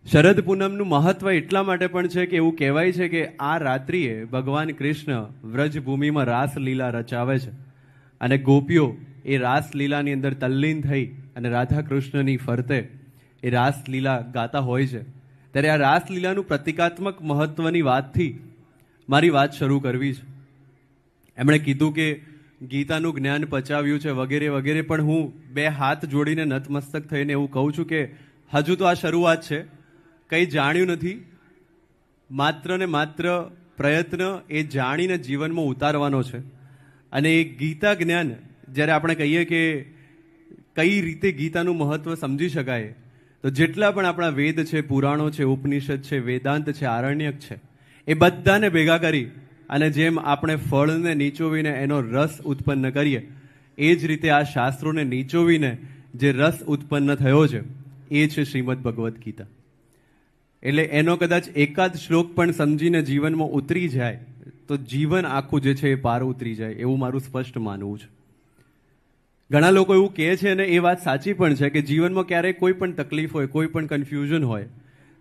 શરદ પૂનમનું મહત્વ એટલા માટે પણ છે કે એવું કહેવાય છે કે આ રાત્રિએ ભગવાન કૃષ્ણ વ્રજભૂમિમાં રાસલીલા રચાવે છે અને ગોપીઓ એ રાસલીલાની અંદર તલ્લીન થઈ અને રાધા કૃષ્ણની ફરતે એ રાસલીલા ગાતા હોય છે. ત્યારે આ રાસલીલાનું પ્રતિકાત્મક મહત્વની વાતથી મારી વાત શરૂ કરવી છે. એમણે કીધું કે ગીતાનું જ્ઞાન પચાવ્યું છે વગેરે વગેરે, પણ હું બે હાથ જોડીને નતમસ્તક થઈને એવું કહું છું કે હજુ તો આ શરૂઆત છે, કંઈ જાણ્યું નથી. માત્ર ને માત્ર પ્રયત્ન એ જાણીને જીવનમાં ઉતારવાનો છે. અને એ ગીતા જ્ઞાન જ્યારે આપણે કહીએ કે કઈ રીતે ગીતાનું મહત્વ સમજી શકાય, તો જેટલા પણ આપણા વેદ છે, પુરાણો છે, ઉપનિષદ છે, વેદાંત છે, આરણ્યક છે, એ બધાને ભેગા કરી અને જેમ આપણે ફળને નીચોવીને એનો રસ ઉત્પન્ન કરીએ, એ જ રીતે આ શાસ્ત્રોને નીચોવીને જે રસ ઉત્પન્ન થયો છે એ છે શ્રીમદ ભગવદ્ ગીતા. એટલે એનો કદાચ એકાદ શ્લોક પણ સમજીને જીવનમાં ઉતરી જાય તો જીવન આખું જે છે એ પાર ઉતરી જાય, એવું મારું સ્પષ્ટ માનવું છે. ઘણા લોકો એવું કહે છે અને એ વાત સાચી પણ છે કે જીવનમાં ક્યારેક કોઈ પણ તકલીફ હોય, કોઈ પણ કન્ફ્યુઝન હોય,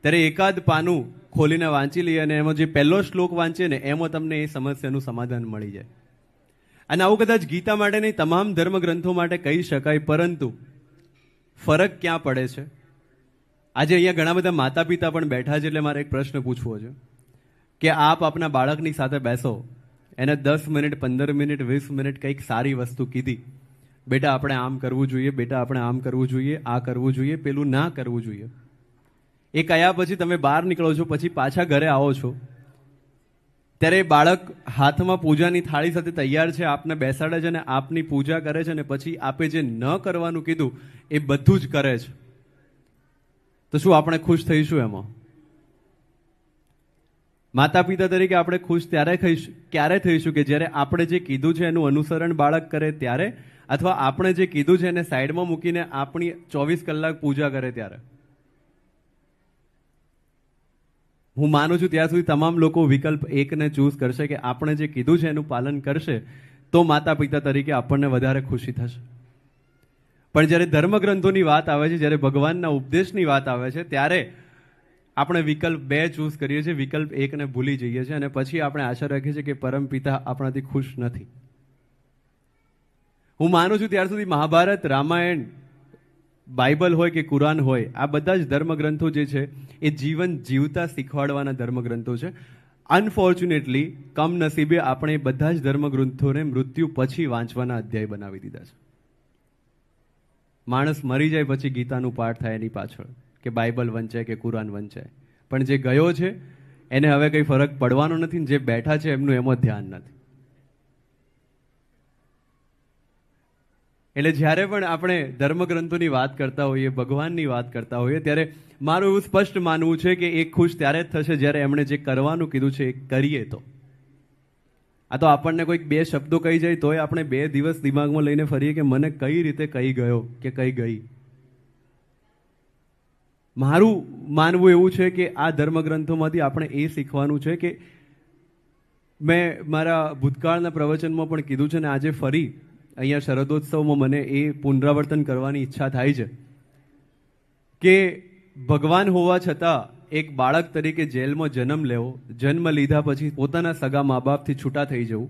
ત્યારે એકાદ પાનું ખોલીને વાંચી લઈએ અને એમાં જે પહેલો શ્લોક વાંચીએ ને એમાં તમને એ સમસ્યાનું સમાધાન મળી જાય. અને આવું કદાચ ગીતા માટે નહીં, તમામ ધર્મગ્રંથો માટે કહી શકાય. પરંતુ ફરક ક્યાં પડે છે? આજે અહીંયા ઘણા બધા માતા પિતા પણ બેઠા છે, એટલે મારે એક પ્રશ્ન પૂછવો છે કે આપ આપના બાળકની સાથે બેસો, એને 10 મિનિટ, 15 મિનિટ, 20 મિનિટ કંઈક સારી વસ્તુ કીધી, બેટા આપણે આમ કરવું જોઈએ, બેટા આપણે આમ કરવું જોઈએ, આ કરવું જોઈએ, પેલું ના કરવું જોઈએ. એ કયા પછી તમે બહાર નીકળો છો, પછી પાછા ઘરે આવો છો, ત્યારે બાળક હાથમાં પૂજાની થાળી સાથે તૈયાર છે, આપને બેસાડે છે અને આપની પૂજા કરે છે, અને પછી આપે જે ન કરવાનું કીધું એ બધું જ કરે છે. તો શું આપણે ખુશ થઈશું એમાં? માતા પિતા તરીકે આપણે ખુશ ક્યારે થઈશું કે જ્યારે આપણે જે કીધું છે એનું અનુસરણ બાળક કરે ત્યારે, અથવા આપણે જે કીધું છે એને સાઈડમાં મૂકીને આપણી 24 કલાક પૂજા કરે ત્યારે? હું માનું છું ત્યાં સુધી તમામ લોકો વિકલ્પ એકને ચૂઝ કરશે કે આપણે જે કીધું છે એનું પાલન કરશે તો માતા પિતા તરીકે આપણને વધારે ખુશી થશે. પણ જ્યારે ધર્મગ્રંથોની વાત આવે છે, જ્યારે ભગવાનના ઉપદેશની વાત આવે છે, ત્યારે આપણે વિકલ્પ 2 ચૂઝ કરીએ છીએ, વિકલ્પ 1ને ભૂલી જઈએ છીએ અને પછી આપણે આશા રાખીએ છીએ કે પરમ પિતા આપણાથી ખુશ નથી. હું માનું છું ત્યાર સુધી મહાભારત, રામાયણ, બાઇબલ હોય કે કુરાન હોય, આ બધા જ ધર્મગ્રંથો જે છે એ જીવન જીવતા શીખવાડવાના ધર્મગ્રંથો છે. અનફોર્ચ્યુનેટલી, કમનસીબે આપણે બધા જ ધર્મગ્રંથોને મૃત્યુ પછી વાંચવાના અધ્યાય બનાવી દીધા છે. માણસ મરી જાય પછી ગીતાનું પાઠ થાય એની પાછળ, કે બાઇબલ વંચાય કે કુરાન વંચાય, પણ જે ગયો છે એને હવે કંઈ ફરક પડવાનો નથી, જે બેઠા છે એમનું એમાં ધ્યાન નથી. એટલે જ્યારે પણ આપણે ધર્મગ્રંથોની વાત કરતા હોઈએ, ભગવાનની વાત કરતા હોઈએ, ત્યારે મારું એવું સ્પષ્ટ માનવું છે કે એ ખુશ ત્યારે જ થશે જ્યારે એમણે જે કરવાનું કીધું છે એ કરીએ તો. આ તો આપણને કોઈક 2 શબ્દો કહી જાય તોય આપણે 2 દિવસ દિમાગમાં લઈને ફરીએ કે મને કઈ રીતે કહી ગયો કે કઈ ગઈ. મારું માનવું એવું છે કે આ ધર્મગ્રંથોમાંથી આપણે એ શીખવાનું છે કે મેં મારા ભૂતકાળના પ્રવચનમાં પણ કીધું છે ને આજે ફરી અહીંયા શરદોત્સવમાં મને એ પુનરાવર્તન કરવાની ઈચ્છા થાય છે કે ભગવાન હોવા છતાં એક બાળક તરીકે જેલમાં જન્મ લેવો, જન્મ લીધા પછી પોતાના સગા મા બાપથી છૂટા થઈ જવું,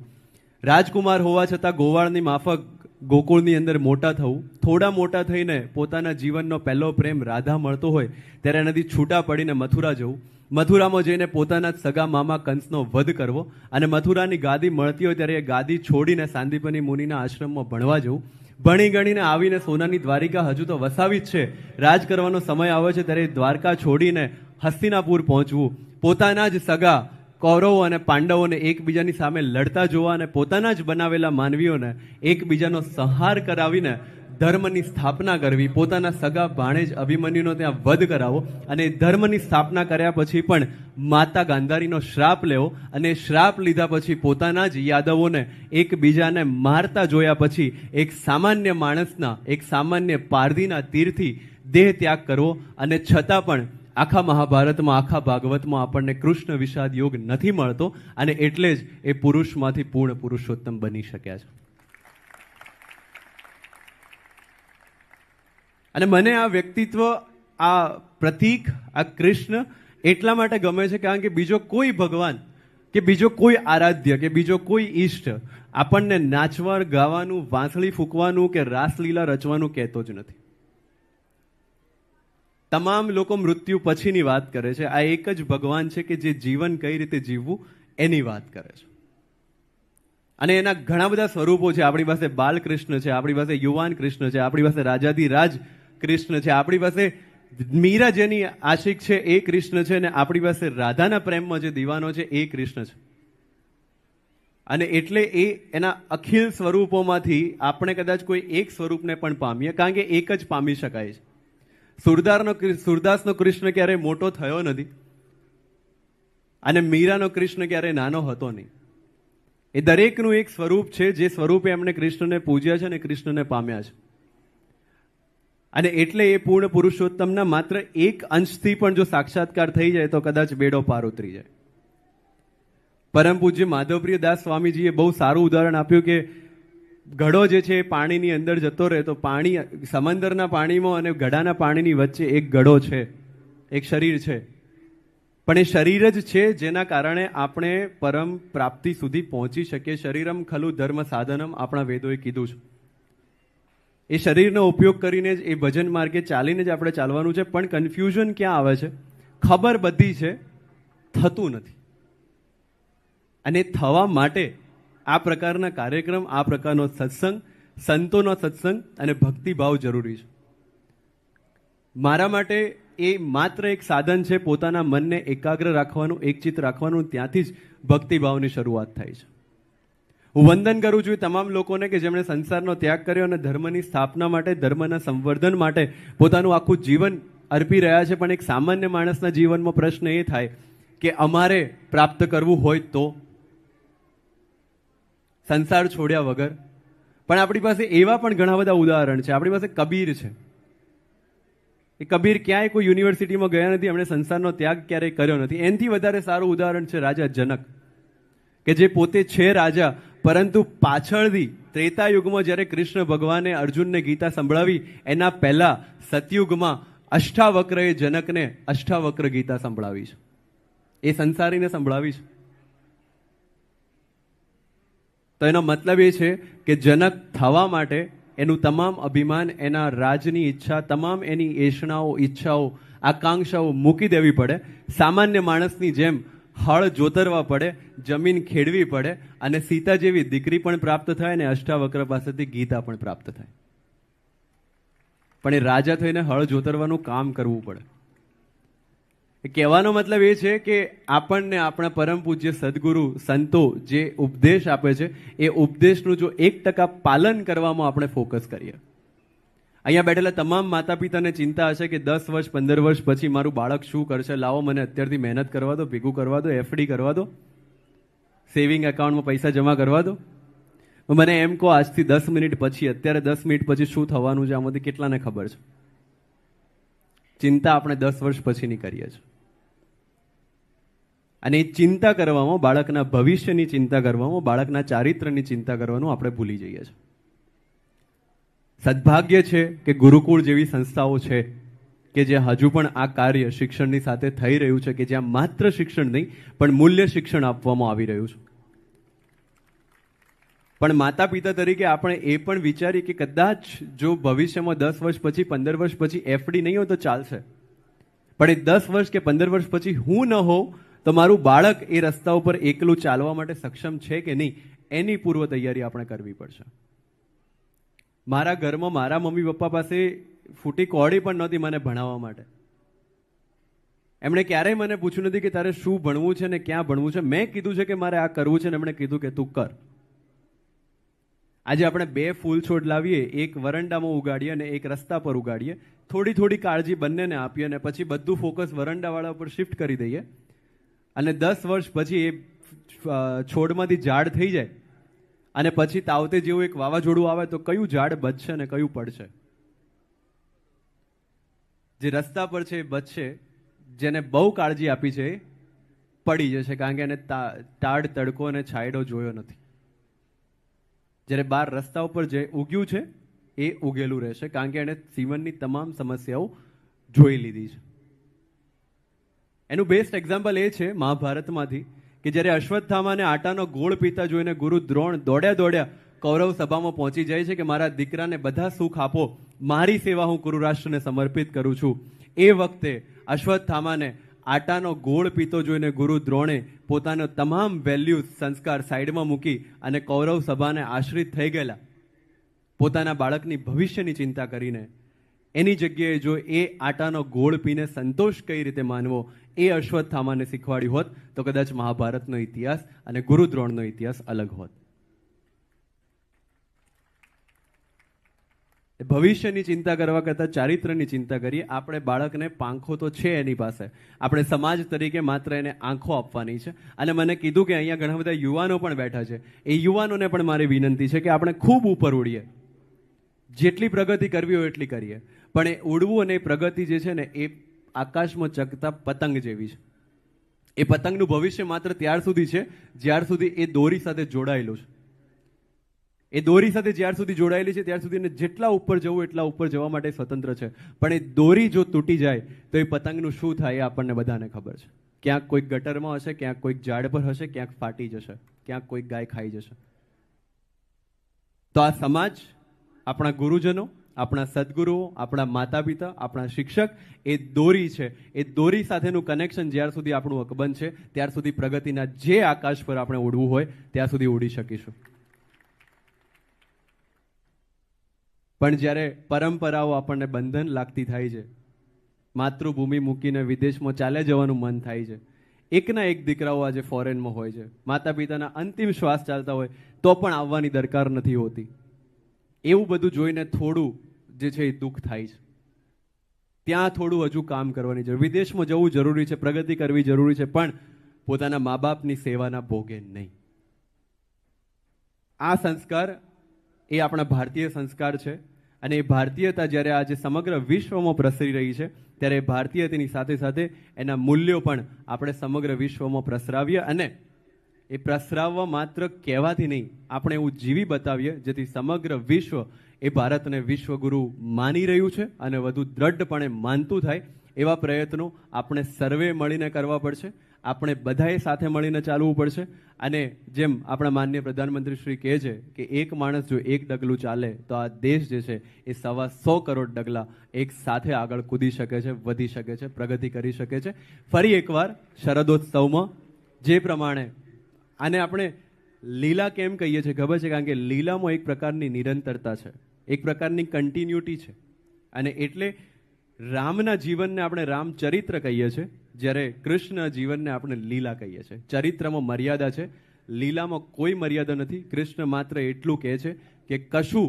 રાજકુમાર હોવા છતાં ગોવાળની માફક ગોકુળની અંદર મોટા થવું, થોડા મોટા થઈને પોતાના જીવનનો પહેલો પ્રેમ રાધા મળતો હોય ત્યારે એનાથી છૂટા પડીને મથુરા જવું, મથુરામાં જઈને પોતાના સગા મામા કંસનો વધ કરવો અને મથુરાની ગાદી મળતી હોય ત્યારે એ ગાદી છોડીને સાંદીપની મુનિના આશ્રમમાં ભણવા જવું, ભણી ગણીને આવીને સોનાની દ્વારિકા હજુ તો વસાવી જ છે, રાજ કરવાનો સમય આવે છે ત્યારે દ્વારકા છોડીને હસ્તિનાપુર પહોંચવું, પોતાના જ સગા કૌરવો અને પાંડવોને એકબીજાની સામે લડતા જોવા અને પોતાના જ બનાવેલા માનવીઓને એકબીજાનો સંહાર કરાવીને ધર્મની સ્થાપના કરવી, પોતાના સગા ભાણેજ અભિમન્યુનો ત્યાં વધ કરાવો અને ધર્મની સ્થાપના કર્યા પછી પણ માતા ગાંધારીનો શ્રાપ લેવો અને શ્રાપ લીધા પછી પોતાના જ યાદવોને એકબીજાને મારતા જોયા પછી એક સામાન્ય માણસના, એક સામાન્ય પારધીના તીરથી દેહ ત્યાગ કરવો અને છતાં પણ આખા મહાભારતમાં, આખા ભાગવતમાં આપણને કૃષ્ણ વિષાદ યોગ નથી મળતો અને એટલે જ એ પુરુષમાંથી પૂર્ણ પુરુષોત્તમ બની શક્યા છે. અને મને આ વ્યક્તિત્વ, આ પ્રતીક આ કૃષ્ણ એટલા માટે ગમે છે કારણ કે બીજો કોઈ ભગવાન કે બીજો કોઈ આરાધ્ય કે બીજો કોઈ ઈષ્ટ આપણને નાચવા ગાવાનું, વાંસળી ફૂંકવાનું કે રાસલીલા રચવાનું કહેતો જ નથી. તમામ લોકો મૃત્યુ પછીની વાત કરે છે. આ એક જ ભગવાન છે કે જે જીવન કઈ રીતે જીવવું એની વાત કરે છે. અને એના ઘણા બધા સ્વરૂપો છે. આપણી પાસે બાલકૃષ્ણ છે, આપણી પાસે યુવાન કૃષ્ણ છે, આપણી પાસે રાજાધિરાજ કૃષ્ણ છે, આપણી પાસે મીરા જેની આશિક છે એ કૃષ્ણ છે, અને આપણી પાસે રાધાના પ્રેમમાં જે દીવાનો છે એ કૃષ્ણ છે. અને એટલે એના અખિલ સ્વરૂપોમાંથી આપણે કદાચ કોઈ એક સ્વરૂપને પણ પામીએ, કારણ કે એક જ પામી શકાય છે. સુરદાસનો કૃષ્ણ ક્યારેય મોટો થયો નથી અને મીરાનો કૃષ્ણ ક્યારેય નાનો હતો નહીં. એ દરેકનું એક સ્વરૂપ છે, જે સ્વરૂપે એમણે કૃષ્ણને પૂજ્યા છે અને કૃષ્ણને પામ્યા છે. અને એટલે એ પૂર્ણ પુરુષોત્તમના માત્ર એક અંશથી પણ જો સાક્ષાત્કાર થઈ જાય તો કદાચ બેડો પાર ઉતરી જાય. પરમ પૂજ્ય માધવપ્રિય દાસ સ્વામીજીએ બહુ સારું ઉદાહરણ આપ્યું કે ઘડો જે છે એ પાણીની અંદર જતો રહે તો પાણી, સમંદરના પાણીમાં અને ઘડાના પાણીની વચ્ચે એક ઘડો છે, એક શરીર છે. પણ એ શરીર જ છે જેના કારણે આપણે પરમ પ્રાપ્તિ સુધી પહોંચી શકીએ. શરીરમ ખલુ ધર્મ સાધનમ આપણા વેદોએ કીધું છે. એ શરીરનો ઉપયોગ કરીને જ એ ભજન માર્ગે ચાલીને જ આપણે ચાલવાનું છે. પણ કન્ફ્યુઝન ક્યાં આવે છે? ખબર બધી છે, થતું નથી. અને થવા માટે આ પ્રકારના કાર્યક્રમ, આ પ્રકારનો સત્સંગ, સંતોનો સત્સંગ અને ભક્તિભાવ જરૂરી છે. મારા માટે એ માત્ર એક સાધન છે પોતાના મનને એકાગ્ર રાખવાનું, એકચિત્ત રાખવાનું. ત્યાંથી જ ભક્તિભાવની શરૂઆત થાય છે. હું વંદન કરું છું તમામ લોકોને કે જેમણે સંસારનો ત્યાગ કર્યો અને ધર્મની સ્થાપના માટે, ધર્મના સંવર્ધન માટે પોતાનું આખું જીવન અર્પી રહ્યા છે. પણ એક સામાન્ય માણસના જીવનમાં પ્રશ્ન એ થાય કે અમારે પ્રાપ્ત કરવું હોય તો સંસાર છોડ્યા વગર. પણ આપણી પાસે એવા પણ ઘણા બધા ઉદાહરણ છે. આપણી પાસે કબીર છે. એ કબીર ક્યાંય કોઈ યુનિવર્સિટીમાં ગયા નથી, એમણે સંસારનો ત્યાગ ક્યારેય કર્યો નથી. એનાથી વધારે સારું ઉદાહરણ છે રાજા જનક, કે જે પોતે છે રાજા, પરંતુ પાછળથી ત્રેતા યુગમાં જ્યારે કૃષ્ણ ભગવાને અર્જુનને ગીતા સંભળાવી એના પહેલા સતયુગમાં અષ્ટાવક્રએ જનકને અષ્ટાવક્ર ગીતા સંભળાવી છે. એ સંસારીને સંભળાવી છે. તો એનો મતલબ એ છે કે જનક થવા માટે એનું તમામ અભિમાન, એના રાજની ઈચ્છા, તમામ એની એષણાઓ, ઈચ્છાઓ, આકાંક્ષાઓ મૂકી દેવી પડે. સામાન્ય માણસની જેમ હળ જોતરવા પડે, જમીન ખેડવી પડે અને સીતા જેવી દીકરી પણ પ્રાપ્ત થાય અને અષ્ટાવક્ર પાસેથી ગીતા પણ પ્રાપ્ત થાય. પણ એ રાજા થઈને હળ જોતરવાનું કામ કરવું પડે. કહેવાનો મતલબ એ છે કે આપણને આપણા પરમ પૂજ્ય સદગુરુ સંતો જે ઉપદેશ આપે છે એ ઉપદેશનું જો 1% પાલન કરવામાં આપણે ફોકસ કરીએ. અહીંયા બેઠેલા તમામ માતા પિતાને ચિંતા હશે કે 10 વર્ષ 15 વર્ષ પછી મારું બાળક શું કરશે. લાવો મને અત્યારથી મહેનત કરવા દો, ભેગું કરવા દો, એફડી કરવા દો, સેવિંગ એકાઉન્ટમાં પૈસા જમા કરવા દો. મને એમ કહો આજથી 10 મિનિટ પછી, અત્યારે 10 મિનિટ પછી શું થવાનું છે આમાંથી કેટલાને ખબર છે? ચિંતા આપણે 10 વર્ષ પછીની કરીએ છીએ. અને એ ચિંતા કરવામાં, બાળકના ભવિષ્યની ચિંતા કરવામાં, બાળકના ચારિત્ર્યની ચિંતા કરવાનું આપણે ભૂલી જઈએ છીએ. સદભાગ્ય છે કે ગુરુકુળ જેવી સંસ્થાઓ છે કે જે હજુ પણ આ કાર્ય શિક્ષણની સાથે થઈ રહ્યું છે, કે જ્યાં માત્ર શિક્ષણ નહીં પણ મૂલ્ય શિક્ષણ આપવામાં આવી રહ્યું છે. પણ માતા પિતા તરીકે આપણે એ પણ વિચારીએ કે કદાચ જો ભવિષ્યમાં 10 વર્ષ પછી, 15 વર્ષ પછી એફડી નહીં હોય તો ચાલશે, પણ એ 10 વર્ષ કે 15 વર્ષ પછી હું ન હોઉં તો મારું બાળક એ રસ્તા ઉપર એકલું ચાલવા માટે સક્ષમ છે કે નહીં, એની પૂર્વ તૈયારી આપણે કરવી પડશે. મારા ઘરમાં મારા મમ્મી પપ્પા પાસે ફૂટી કોડી પણ નહોતી મને ભણાવવા માટે. એમણે ક્યારેય મને પૂછ્યું નથી કે તારે શું ભણવું છે ને ક્યાં ભણવું છે. મેં કીધું છે કે મારે આ કરવું છે ને એમણે કીધું કે તું કર. આજે આપણે 2 ફૂલ છોડ લાવીએ, એક વરંડામાં ઉગાડીએ અને એક રસ્તા પર ઉગાડીએ. થોડી થોડી કાળજી બંનેને આપીએ અને પછી બધું ફોકસ વરંડાવાળા ઉપર શિફ્ટ કરી દઈએ અને 10 વર્ષ પછી એ છોડમાંથી ઝાડ થઈ જાય અને પછી તાવતે જેવું એક વાવાઝોડું આવે તો કયું ઝાડ બચશે અને કયું પડશે? જે રસ્તા પર છે એ બચશે, જેને બહુ કાળજી આપી છે એ પડી જશે, કારણ કે એને ટાઢ, તડકો અને છાંયડો જોયો નથી. જ્યારે બહાર રસ્તા ઉપર જે ઉગ્યું છે એ ઉગેલું રહેશે, કારણ કે એણે જીવનની તમામ સમસ્યાઓ જોઈ લીધી છે. એનું બેસ્ટ એક્ઝામ્પલ એ છે મહાભારતમાંથી કે જ્યારે અશ્વત્થામાને આટાનો ગોળ પીતા જોઈને ગુરુ દ્રોણ દોડ્યા દોડ્યા કૌરવ સભામાં પહોંચી જાય છે કે મારા દીકરાને બધા સુખ આપો, મારી સેવા હું કુરુરાષ્ટ્રને સમર્પિત કરું છું. એ વખતે અશ્વત્થામાને આટાનો ગોળ પીતો જોઈને ગુરુ દ્રોણે પોતાનો તમામ વેલ્યુઝ સંસ્કાર સાઈડમાં મૂકી અને કૌરવ સભાને આશ્રિત થઈ ગયેલા પોતાના બાળકની ભવિષ્યની ચિંતા કરીને એની જગ્યાએ જો એ આટાનો ગોળ પીને સંતોષ કઈ રીતે માનવો એ અશ્વત્થામાને શીખવાડ્યું હોત તો કદાચ મહાભારતનો ઇતિહાસ અને ગુરુ દ્રોણનો ઇતિહાસ અલગ હોત. ભવિષ્યની ચિંતા કરવા કરતાં ચારિત્રની ચિંતા કરીએ. આપણે બાળકને પાંખો તો છે એની પાસે, આપણે સમાજ તરીકે માત્ર એને આંખો આપવાની છે. અને મને કીધું કે અહીંયા ઘણા બધા યુવાનો પણ બેઠા છે. એ યુવાનોને પણ મારી વિનંતી છે કે આપણે ખૂબ ઉપર ઉડીએ, જેટલી પ્રગતિ કરવી હોય એટલી કરીએ, પણ એ ઉડવું અને એ પ્રગતિ જે છે ને એ આકાશમાં ચકતા પતંગ જેવી છે. એ પતંગનું ભવિષ્ય માત્ર ત્યાર સુધી છે જ્યાર સુધી એ દોરી સાથે જોડાયેલું છે. એ દોરી સાથે જ્યાર સુધી જોડાયેલી છે ત્યાર સુધી એને જેટલા ઉપર જવું એટલા ઉપર જવા માટે સ્વતંત્ર છે. પણ એ દોરી જો તૂટી જાય તો એ પતંગનું શું થાય એ આપણને બધાને ખબર છે. ક્યાંક કોઈક ગટરમાં હશે, ક્યાંક કોઈક ઝાડ પર હશે, ક્યાંક ફાટી જશે, ક્યાંક કોઈક ગાય ખાઈ જશે. તો આ સમાજ, આપણા ગુરુજનો, આપણા સદગુરુઓ, આપણા માતા પિતા, આપણા શિક્ષક એ દોરી છે. એ દોરી સાથેનું કનેક્શન જ્યાર સુધી આપણું અકબંધ છે ત્યાર સુધી પ્રગતિના જે આકાશ પર આપણે ઉડવું હોય ત્યાં સુધી ઉડી શકીશું. પણ જ્યારે પરંપરાઓ આપણને બંધન લાગતી થાય છે, માતૃભૂમિ મૂકીને વિદેશમાં ચાલે જવાનું મન થાય છે, એકના એક દીકરાઓ આજે ફોરેનમાં હોય છે, માતા પિતાના અંતિમ શ્વાસ ચાલતા હોય તો પણ આવવાની દરકાર નથી હોતી, એવું બધું જોઈને થોડું જે છે એ દુઃખ થાય છે. ત્યાં થોડું હજુ કામ કરવાની જરૂર, વિદેશમાં જવું જરૂરી છે, પ્રગતિ કરવી જરૂરી છે, પણ પોતાના મા બાપની સેવાના ભોગે નહીં. આ સંસ્કાર એ આપણા ભારતીય સંસ્કાર છે. અને એ ભારતીયતા જ્યારે આજે સમગ્ર વિશ્વમાં પ્રસરી રહી છે ત્યારે ભારતીયતાની સાથે સાથે એના મૂલ્યો પણ આપણે સમગ્ર વિશ્વમાં પ્રસરાવીએ. અને એ પ્રસરાવવા માત્ર કહેવાથી નહીં, આપણે એવું જીવી બતાવીએ જેથી સમગ્ર વિશ્વ એ ભારતને વિશ્વગુરુ માની રહ્યું છે અને વધુ દ્રઢપણે માનતું થાય. એવા પ્રયત્નો આપણે સર્વે મળીને કરવા પડશે. આપણે બધાએ સાથે મળીને ચાલવું પડશે. અને જેમ આપણા માનનીય પ્રધાનમંત્રી શ્રી કહે છે કે એક માણસ જો એક ડગલું ચાલે તો આ દેશ જે છે એ 125 કરોડ ડગલા એક સાથે આગળ કૂદી શકે છે, વધી શકે છે, પ્રગતિ કરી શકે છે. ફરી એકવાર શરદોત્સવમાં જે પ્રમાણે આને આપણે લીલા કેમ કહીએ છીએ ખબર છે? કારણ કે લીલામાં એક પ્રકારની નિરંતરતા છે, એક પ્રકારની કન્ટિન્યુટી છે. અને એટલે રામના જીવનને આપણે રામચરિત્ર કહીએ છીએ, જ્યારે કૃષ્ણ જીવનને આપણે લીલા કહીએ છીએ. ચરિત્રમાં મર્યાદા છે, લીલામાં કોઈ મર્યાદા નથી. કૃષ્ણ માત્ર એટલું કહે છે કે કશું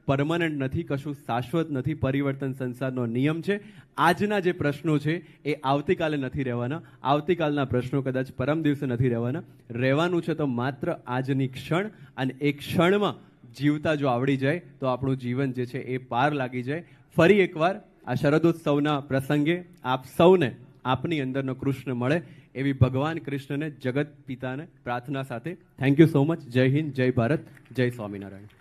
પરમનન્ટ નથી, કશું શાશ્વત નથી, પરિવર્તન સંસારનો નિયમ છે. આજના જે પ્રશ્નો છે એ આવતીકાલે નથી રહેવાના, આવતીકાલના પ્રશ્નો કદાચ પરમ દિવસે નથી રહેવાના. રહેવાનું છે તો માત્ર આજની ક્ષણ, અને એ ક્ષણમાં જીવતા જો આવડી જાય તો આપણું જીવન જે છે એ પાર લાગી જાય. ફરી એકવાર આ શરદોત્સવના પ્રસંગે આપ સૌને આપની અંદરનો કૃષ્ણ મળે એવી ભગવાન કૃષ્ણને, જગત પિતાને પ્રાર્થના સાથે થેન્ક યુ સો મચ. જય હિન્દ, જય ભારત, જય સ્વામિનારાયણ.